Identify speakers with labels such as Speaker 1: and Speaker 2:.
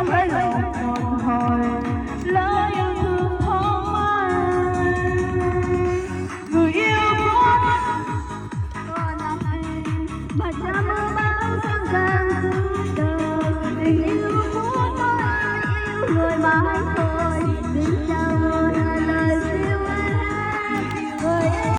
Speaker 1: phải lòng một hồi lỡ yêu thương không ai người yêu có còn ai mà cha mơ bao sáng gian suốt đời tình yêu của tôi yêu người mãi thôi xin chào